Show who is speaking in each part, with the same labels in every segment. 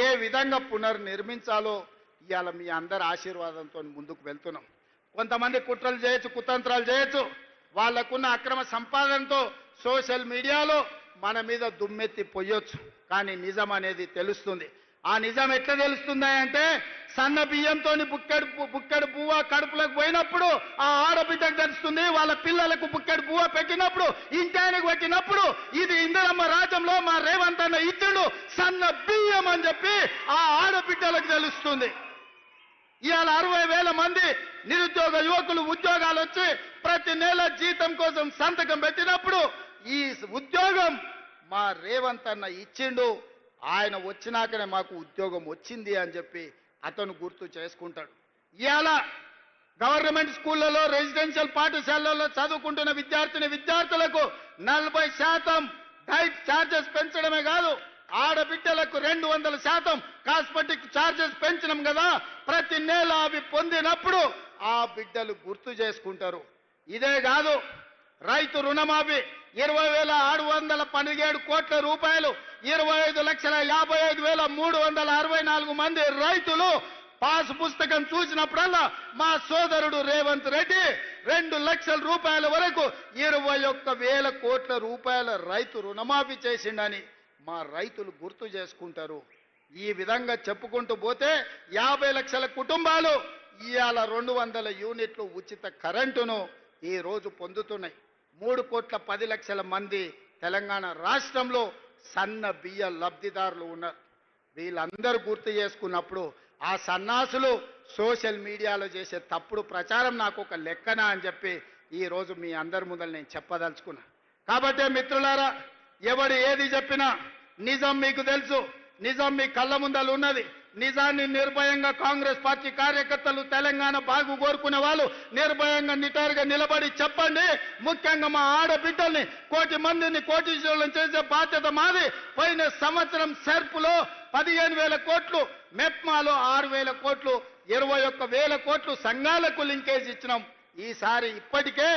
Speaker 1: ఏ విధంగా పునర్నిర్మించాలో ఇవాళ మీ అందరి ఆశీర్వాదంతో ముందుకు వెళ్తున్నాం. కొంతమంది కుట్రలు చేయొచ్చు, కుతంత్రాలు చేయొచ్చు, వాళ్లకున్న అక్రమ సంపాదనతో సోషల్ మీడియాలో మన మీద దుమ్మెత్తి పొయ్యొచ్చు. కానీ నిజం అనేది తెలుస్తుంది. ఆ నిజం ఎట్లా తెలుస్తుందా అంటే సన్న బియ్యంతో బుక్కెడు పువ్వ కడుపులకు పోయినప్పుడు ఆ ఆడబిడ్డకు తెలుస్తుంది. వాళ్ళ పిల్లలకు బుక్కెడు పువ్వ పెట్టినప్పుడు, ఇంటానికి పెట్టినప్పుడు ఇది ఇందిరమ్మ రాజ్యంలో మా రేవంత్ అన్న ఇచ్చుడు సన్న బియ్యం అని చెప్పి ఆ ఆడబిడ్డలకు తెలుస్తుంది. ఇవాళ 60,000 మంది నిరుద్యోగ యువకులు ఉద్యోగాలు వచ్చి ప్రతి నెల జీతం కోసం సంతకం పెట్టినప్పుడు ఈ ఉద్యోగం మా రేవంత్ అన్న ఇచ్చిండు, ఆయన వచ్చినాకనే మాకు ఉద్యోగం వచ్చింది అని చెప్పి అతను గుర్తు చేసుకుంటాడు. ఇవాళ గవర్నమెంట్ స్కూళ్లలో, రెసిడెన్షియల్ పాఠశాలల్లో చదువుకుంటున్న విద్యార్థులకు 40% డైట్ ఛార్జెస్ పెంచడమే కాదు, ఆడబిడ్డలకు 200% కాస్మెటిక్ ఛార్జెస్ పెంచినాం కదా. ప్రతి నెల అవి పొందినప్పుడు ఆ బిడ్డలు గుర్తు చేసుకుంటారు. ఇదే కాదు, రైతు రుణమాఫీ 20,617 కోట్ల రూపాయలు, 25,55,364 మంది రైతులు పాస్ పుస్తకం చూసినప్పుడల్లా మా సోదరుడు రేవంత్ రెడ్డి 2 లక్షల రూపాయల వరకు 21,000 కోట్ల రూపాయల రైతు రుణమాఫీ చేసిండని మా రైతులు గుర్తు చేసుకుంటారు. ఈ విధంగా చెప్పుకుంటూ పోతే 50 లక్షల కుటుంబాలు ఇవాళ 200 యూనిట్లు ఉచిత కరెంటును ఈ రోజు పొందుతున్నాయి. 3,10,00,000 మంది తెలంగాణ రాష్ట్రంలో సన్న బియ్య లబ్ధిదారులు ఉన్నారు. వీళ్ళందరూ గుర్తు చేసుకున్నప్పుడు ఆ సన్నాసులు సోషల్ మీడియాలో చేసే తప్పుడు ప్రచారం నాకు ఒక లెక్కన అని చెప్పి ఈ రోజు మీ అందరి ముందర నేను చెప్పదలుచుకున్నా. కాబట్టి మిత్రులారా, ఎవడు ఏది చెప్పినా నిజం మీకు తెలుసు, నిజం మీ కళ్ళ ముందలు ఉన్నది. నిజాన్ని నిర్భయంగా కాంగ్రెస్ పార్టీ కార్యకర్తలు, తెలంగాణ బాగు కోరుకునే వాళ్ళు నిర్భయంగా నిటారుగా నిలబడి చెప్పండి. ముఖ్యంగా మా ఆడబిడ్డల్ని 1,00,00,000 మందిని కోటీశ్వరులను చేసే బాధ్యత మాది. పోయిన సంవత్సరం సెర్పులో 15,000 కోట్లు, మెప్మాలో 6,000 కోట్లు, 21,000 కోట్లు సంఘాలకు లింకేజ్ ఇచ్చినాం. ఈసారి ఇప్పటికే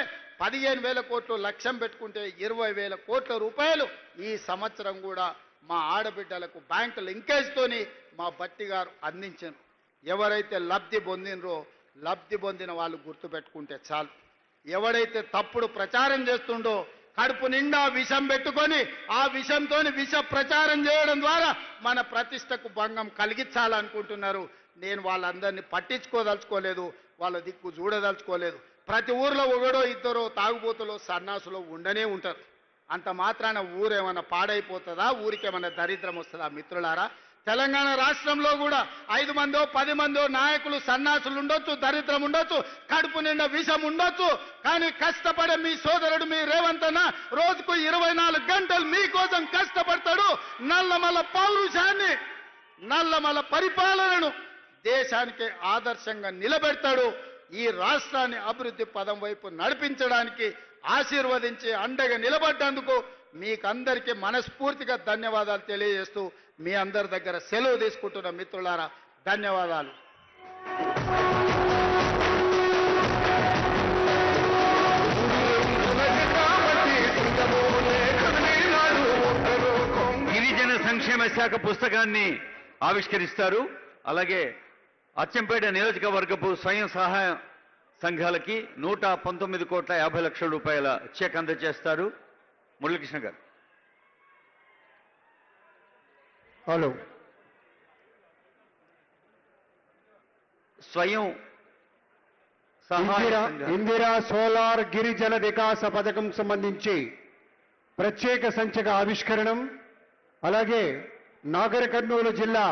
Speaker 1: 15,000 కోట్లు లక్ష్యం పెట్టుకుంటే 20,000 కోట్ల రూపాయలు ఈ సంవత్సరం కూడా మా ఆడబిడ్డలకు బ్యాంకు లింకేజ్తోని మా బట్టి గారు అందించారు. ఎవరైతే లబ్ధి పొందినరో లబ్ధి పొందిన వాళ్ళు గుర్తుపెట్టుకుంటే చాలు. ఎవడైతే తప్పుడు ప్రచారం చేస్తుండో కడుపు నిండా విషం పెట్టుకొని ఆ విషంతో విష ప్రచారం చేయడం ద్వారా మన ప్రతిష్టకు భంగం కలిగించాలనుకుంటున్నారు. నేను వాళ్ళందరినీ పట్టించుకోదలుచుకోలేదు, వాళ్ళ దిక్కు చూడదలుచుకోలేదు. ప్రతి ఊర్లో ఒకడో ఇద్దరో తాగుబోతులో సన్నాసులో ఉండనే ఉంటారు. అంత మాత్రాన ఊరేమన్నా పాడైపోతుందా, ఊరికేమన్నా దరిద్రం వస్తుందా? మిత్రులారా, తెలంగాణ రాష్ట్రంలో కూడా 5 మందో 10 మందో నాయకులు సన్నాసులు ఉండొచ్చు, దరిద్రం ఉండొచ్చు, కడుపు నిండా విషం ఉండొచ్చు. కానీ కష్టపడే మీ సోదరుడు మీ రేవంత్ అన్న రోజుకు 24 గంటలు మీకోసం కష్టపడతాడు. నల్లమల పౌరుషాన్ని, నల్లమల పరిపాలనను దేశానికి ఆదర్శంగా నిలబెడతాడు. ఈ రాష్ట్రాన్ని అభివృద్ధి పదం వైపు నడిపించడానికి ఆశీర్వదించి అండగా నిలబడ్డందుకు మీకందరికీ మనస్ఫూర్తిగా ధన్యవాదాలు తెలియజేస్తూ మీ అందరి దగ్గర సెలవు తీసుకుంటున్న మిత్రులారా, ధన్యవాదాలు.
Speaker 2: గిరిజన సంక్షేమ శాఖ పుస్తకాన్ని ఆవిష్కరిస్తారు. అలాగే అచ్చంపేట నియోజకవర్గపు స్వయం సహాయ సంఘాలకి 119,50,00,000 రూపాయల చెక్ అందజేస్తారు. మురళీకృష్ణ గారు.
Speaker 3: హలో.
Speaker 2: స్వయం సహాయ
Speaker 3: ఇందిరా సోలార్ గిరిజన వికాస పథకం సంబంధించి ప్రత్యేక సంచిక ఆవిష్కరణం, అలాగే నాగర్ కర్నూలు జిల్లా